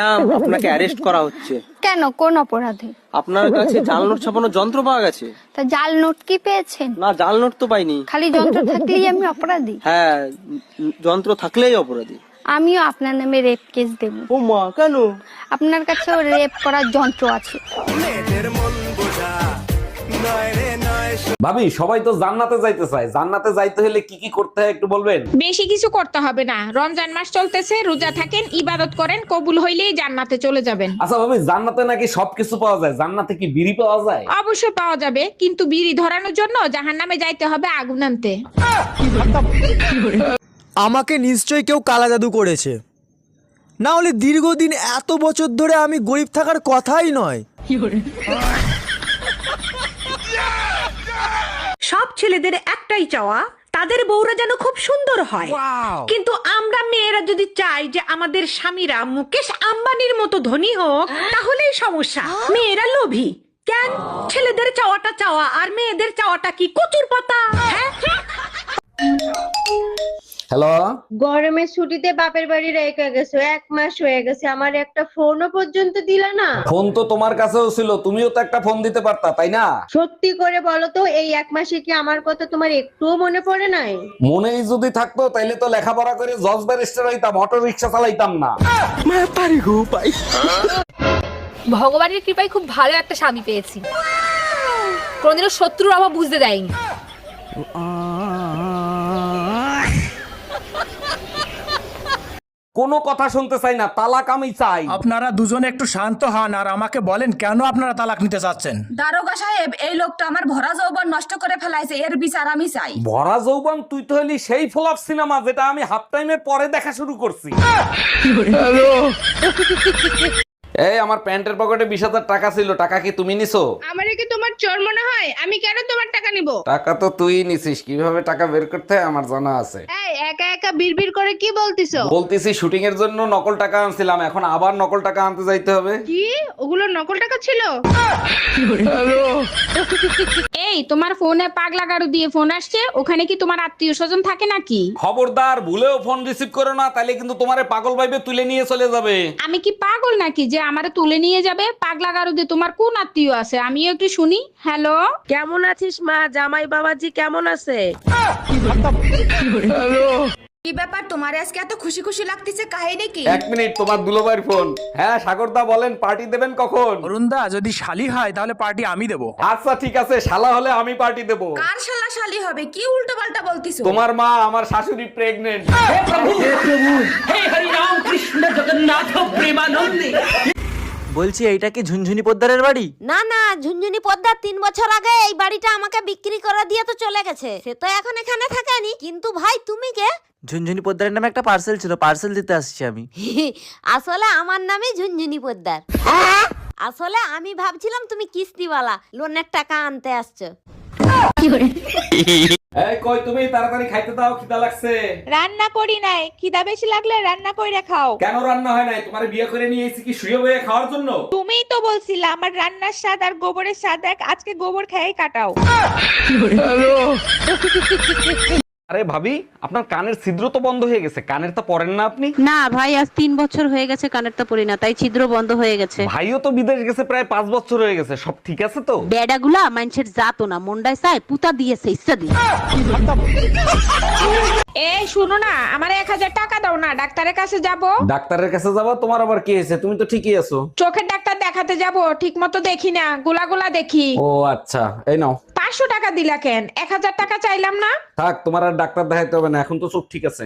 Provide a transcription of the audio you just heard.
Madam, আপনাকে arrest করা হচ্ছে। কেন, কোন অপরাধে? আপনার কাছে জাল নোট ছাপানোর যন্ত্র পাওয়া গেছে। তা জাল নোট কি পেয়েছেন? না, জাল নোট তো পাইনি। খালি যন্ত্র থাকলেই আমি অপরাধী? হ্যাঁ, যন্ত্র থাকলেই অপরাধী। আমিও আপনার নামে রেপ কেস দেব। ও মা, কেন? আপনার কাছেও রেপ করার যন্ত্র আছে। ভাবি, সবাই তো জান্নাতে যাইতে চায়, জান্নাতে যাইতে হলে কি কি করতে হয় একটু বলবেন? বেশি কিছু করতে হবে না, রমজান মাস চলতেছে, রোজা থাকেন, ইবাদত করেন, কবুল হইলেই জান্নাতে চলে যাবেন। আচ্ছা ভাবি, জান্নাতে নাকি সবকিছু পাওয়া যায়, জান্নাতে কি বিড়ি পাওয়া যায়? অবশ্যই পাওয়া যাবে, কিন্তু বিড়ি ধরানোর জন্য জাহান্নামে যাইতে হবে আগুন আনতে। আমাকে নিশ্চয়ই কেউ কালা জাদু করেছে, না হলে দীর্ঘদিন এত বছর ধরে আমি গরিব থাকার কথাই নয়। সব ছেলেদের একটাই চাওয়া, তাদের বউরা যেন খুব সুন্দর হয়। কিন্তু আমরা মেয়েরা যদি চাই যে আমাদের স্বামীরা মুকেশ আম্বানির মতো ধনী হোক, তাহলেই সমস্যা। মেয়েরা লোভী কেন? ছেলেদের চাওয়াটা চাওয়া আর মেয়েদের চাওয়াটা কি কচুর পাতা? হ্যাঁ। হ্যালো, গরমের ছুটিতে বাপের বাড়ি রেখে গেছো, 1 মাস হয়ে গেছে, আমার একটা ফোনও পর্যন্ত দিলা না। ফোন তো তোমার কাছেও ছিল, তুমিও তো একটা ফোন দিতে পারতা, তাই না? সত্যি করে বলো তো, এই 1 মাসে কি আমার কথা তোমার একটুও মনে পড়ে নাই? মনেই যদি থাকতো তাইলে তো লেখাপড়া করে জজ ব্যারিস্টার হইতাম, অটো রিকশা চালাইতাম না। ভগবানের কৃপায় খুব ভালো একটা স্বামী পেয়েছি, কোনোদিনও শত্রুর অভাব বুঝতে দেয়নি। কোনো কথা শুনতে চাই না, তালাক আমি চাই। আপনারা দুজনে একটু শান্ত হন আর আমাকে বলেন কেন আপনারা তালাক নিতে চাচ্ছেন। দারোগা সাহেব, এই লোকটা আমার ভরা যৌবন নষ্ট করে ফেলাইছে, এর বিচার আমি চাই। ভরা যৌবন? তুই তো হলি সেই ফ্লপ সিনেমা যেটা আমি হাফ টাইমের পরে দেখা শুরু করছি। এই, আমার প্যান্টের পকেটে 20,000 টাকা ছিল, টাকা কি তুমি নিছো? আমারে কি তোমার চোর মনে হয়? আমি কেন তোমার টাকা নিব? টাকা তো তুই নিছিস, কিভাবে টাকা বের করতে হয় আমার জানা আছে। এই একা একা বিড়বিড় করে কি বলতিছো? বলতেছি শুটিং এর জন্য নকল টাকা আনছিলাম, এখন আবার নকল টাকা আনতে যাইতে হবে। কি ওগুলো নকল টাকা ছিল? এই, তোমার ফোনে পাগলা গাড়ু দিয়ে ফোন আসছে, ওখানে কি তোমার আত্মীয় স্বজন থাকে নাকি? খবরদার, ভুলেও ফোন রিসিভ করো না, তাইলে কিন্তু তোমারে পাগল ভাইবে তুলে নিয়ে চলে যাবে। আমি কি পাগল নাকি যে আমারে তুলে নিয়ে যাবে? পাগলা গাড়ু দিয়ে তোমার কোন আত্মীয় আছে আমিও একটু শুনি। হ্যালো, কেমন আছিস মা? জামাই বাবাজি কেমন আছে? কি ব্যাপার, তোমার আজকে এত খুশি খুশি লাগতেছে, কাহিনী কি? 1 মিনিট, তোমার দুলোবাইর ফোন। হ্যাঁ সাগরদা, বলেন পার্টি দেবেন কখন? অরুণদা, যদি শালি হয় তাহলে পার্টি আমি দেবো। আচ্ছা ঠিক আছে, শালা হলে আমি পার্টি দেবো। কার শালা শালি হবে? কি উল্টো পাল্টা বলতিছো? তোমার মা, আমার শাশুড়ি প্রেগনেন্ট। বলছি, এইটা কি ঝুনঝুনি পোদ্দারের বাড়ি? না না, ঝুনঝুনি পদ্মার 3 বছর আগে এই বাড়িটা আমাকে বিক্রি করে দিয়ে তো চলে গেছে, সে তো এখন এখানে থাকেনি। কিন্তু ভাই, তুমি কে? ঝুনঝুনি পোদ্দারের নামে একটা পার্সেল ছিল, পার্সেল দিতে আসছি আমি। আসলে আমার নামই ঝুনঝুনি পোদ্দার। আসলে আমি ভাবছিলাম তুমি কিস্তিওয়ালা, লোনের টাকা আনতে আসছো। এই কই তুমি, তাড়াতাড়ি খাইতে দাও, খিদা লাগছে। রান্না করি নাই, খিদা বেশি লাগলে রান্না কইরা খাও। কেন রান্না হয় নাই? তোমারে বিয়ে করে নিয়ে এসেছি কি শুয়ে বয়ে খাওয়ার জন্য? তুমিই তো বলছিলা আমার রান্নার স্বাদ আর গোবরের স্বাদ এক, আজকে গোবর খেয়েই কাটাও। আরে ভাবি, আপনার কানের ছিদ্র তো বন্ধ হয়ে গেছে, কানের তো পরেন না আপনি? না ভাই, আজ 3 বছর হয়ে গেছে কানেরটা পরি না, তাই ছিদ্র বন্ধ হয়ে গেছে। ভাইও তো বিদেশ গেছে প্রায় 5 বছর হয়ে গেছে, সব ঠিক আছে তো? বেডাগুলা মানুষের জাতো না, মন্ডায় চায় পুতা দিয়েছে ইচ্ছা দিয়ে। এই শুনো না, আমার 1000 টাকা দাও না, ডাক্তারের কাছে যাব। ডাক্তারের কাছে যাবা? তোমার আবার কি হয়েছে? তুমি তো ঠিকই আছো। চোখের ডাক্তার দেখাতে যাব, ঠিক মতো দেখি না, গোলা দেখি। ও আচ্ছা, এই নাও। 500 টাকা দিলা কেন? 1000 টাকা চাইলাম না। থাক, তোমার আর ডাক্তার দেখাইতে হবে না, এখন তো চোখ ঠিক আছে।